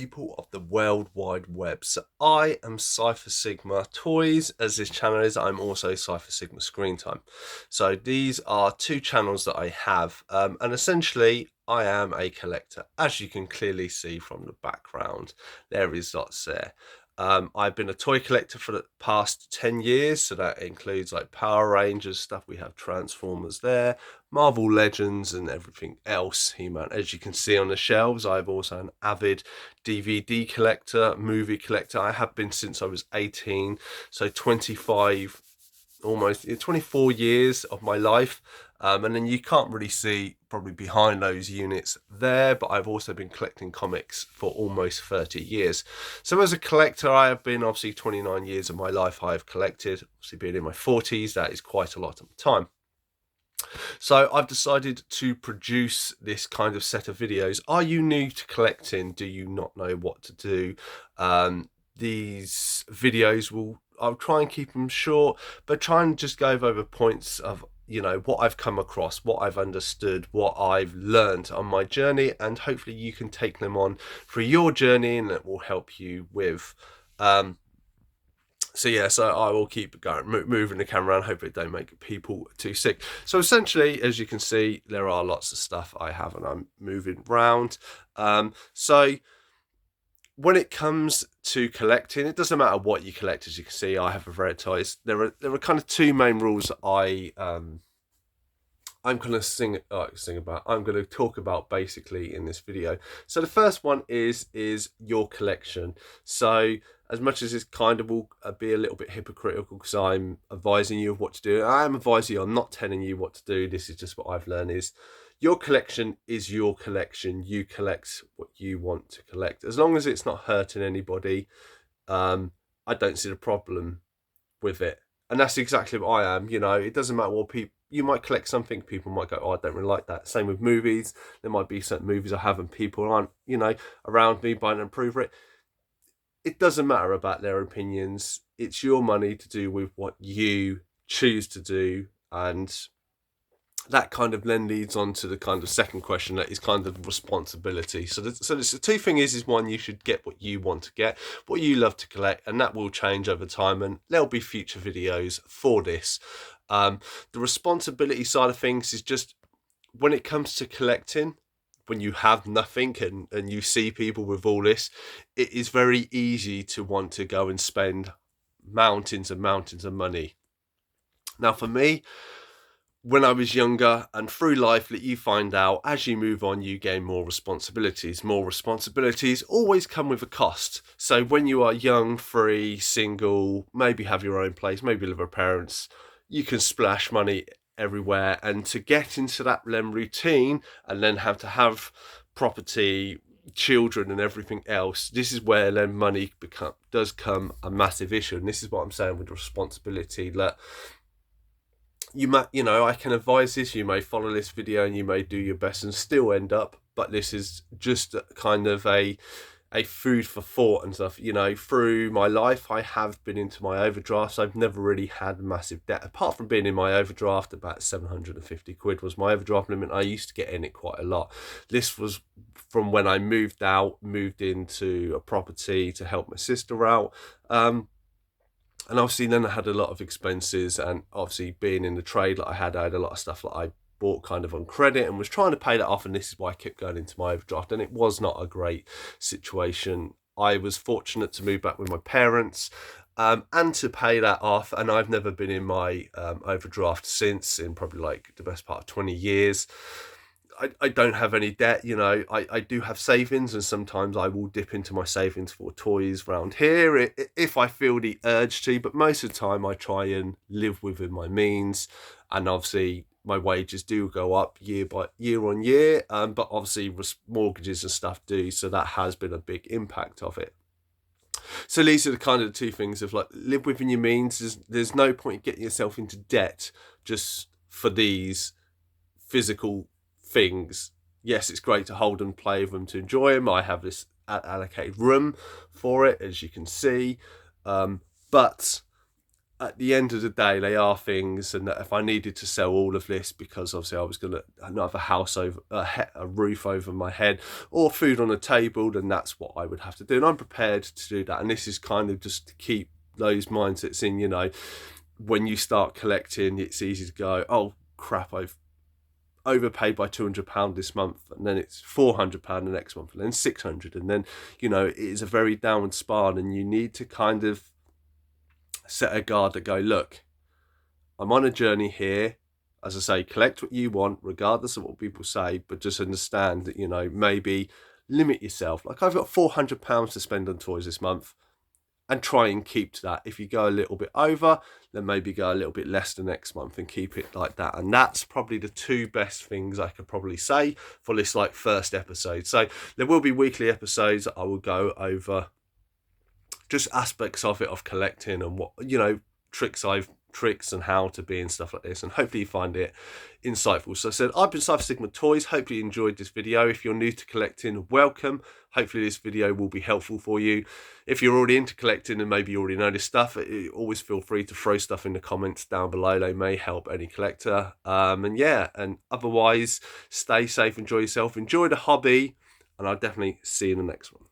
people of the World Wide Web. So I am Cypher Sigma Toys, as this channel is. I'm also Cypher Sigma Screen Time. So these are two channels that I have, and essentially I am a collector, as you can clearly see from the background. There is lots there. I've been a toy collector for the past 10 years, so that includes like Power Rangers stuff. We have Transformers there, Marvel Legends, and everything else. He-Man, as you can see on the shelves. I've also an avid DVD collector, movie collector. I have been since I was 18, so 25, almost 24 years of my life. And then you can't really see probably behind those units there, but I've also been collecting comics for almost 30 years. So as a collector, I have been obviously 29 years of my life I have collected. Obviously being in my 40s, that is quite a lot of time. So I've decided to produce this kind of set of videos. Are you new to collecting? Do you not know what to do? These videos I'll try and keep them short, but try and just go over points of, you know, what I've come across, what I've understood, what I've learned on my journey, and hopefully you can take them on for your journey and it will help you with so yeah, so I will keep going, moving the camera around, hope it don't make people too sick. So essentially, as you can see, there are lots of stuff I have and I'm moving around. So when it comes to collecting, it doesn't matter what you collect. As you can see, I have a variety of toys. There are kind of two main rules I'm going to I'm going to talk about basically in this video. So the first one is your collection. So as much as this kind of will be a little bit hypocritical because I'm advising you of what to do, I am advising you, I'm not telling you what to do. This is just what I've learned is your collection is your collection. You collect what you want to collect. As long as it's not hurting anybody, I don't see the problem with it. And that's exactly what I am. You know, it doesn't matter what people, you might collect something, people might go, oh, I don't really like that. Same with movies. There might be certain movies I have and people aren't, you know, around me buying and approve it. It doesn't matter about their opinions. It's your money to do with what you choose to do. And that kind of then leads on to the kind of second question, that is kind of responsibility. So the two thing is one, you should get what you want to get, what you love to collect, and that will change over time, and there'll be future videos for this. The responsibility side of things is just when it comes to collecting, when you have nothing and you see people with all this, it is very easy to want to go and spend mountains and mountains of money. Now for me, when I was younger and through life, that you find out as you move on, you gain more responsibilities. More responsibilities always come with a cost. So when you are young, free, single, maybe have your own place, maybe live with parents, you can splash money everywhere. And to get into that routine and then have to have property, children and everything else, this is where then money does come a massive issue. And this is what I'm saying with responsibility, that you know, I can advise this, you may follow this video and you may do your best and still end up, but this is just kind of a food for thought and stuff. You know, through my life I have been into my overdrafts. I've never really had massive debt apart from being in my overdraft. About 750 quid was my overdraft limit. I used to get in it quite a lot. This was from when I moved into a property to help my sister out. And obviously then I had a lot of expenses, and obviously being in the trade that I had a lot of stuff that I bought kind of on credit and was trying to pay that off, and this is why I kept going into my overdraft, and it was not a great situation. I was fortunate to move back with my parents and to pay that off, and I've never been in my overdraft since, in probably like the best part of 20 years. I don't have any debt, you know. I do have savings, and sometimes I will dip into my savings for toys around here if I feel the urge to, but most of the time I try and live within my means. And obviously my wages do go up year on year, but obviously mortgages and stuff do, so that has been a big impact of it. So these are the kind of the two things of like, live within your means. There's no point getting yourself into debt just for these physical things. Yes, it's great to hold and play with them, to enjoy them. I have this allocated room for it, as you can see, but at the end of the day, they are things, and that if I needed to sell all of this because obviously I was going to not have a house over a roof over my head or food on the table, then that's what I would have to do, and I'm prepared to do that. And this is kind of just to keep those mindsets in, you know, when you start collecting, it's easy to go, oh crap, I've overpaid by £200 this month, and then it's £400 the next month, and then 600, and then, you know, it is a very downward spiral, and you need to kind of set a guard that go, look, I'm on a journey here. As I say, collect what you want, regardless of what people say, but just understand that, you know, maybe limit yourself. Like, I've got £400 to spend on toys this month, and try and keep to that. If you go a little bit over, then maybe go a little bit less the next month and keep it like that. And that's probably the two best things I could probably say for this like first episode. So there will be weekly episodes. I will go over just aspects of it, of collecting, and what, you know, tricks and how to be and stuff like this, and hopefully you find it insightful. So I said, I've been Cypher Sigma Toys. Hopefully you enjoyed this video. If you're new to collecting, welcome. Hopefully this video will be helpful for you. If you're already into collecting and maybe you already know this stuff, always feel free to throw stuff in the comments down below. They may help any collector. And yeah, and otherwise, stay safe, enjoy yourself, enjoy the hobby, and I'll definitely see you in the next one.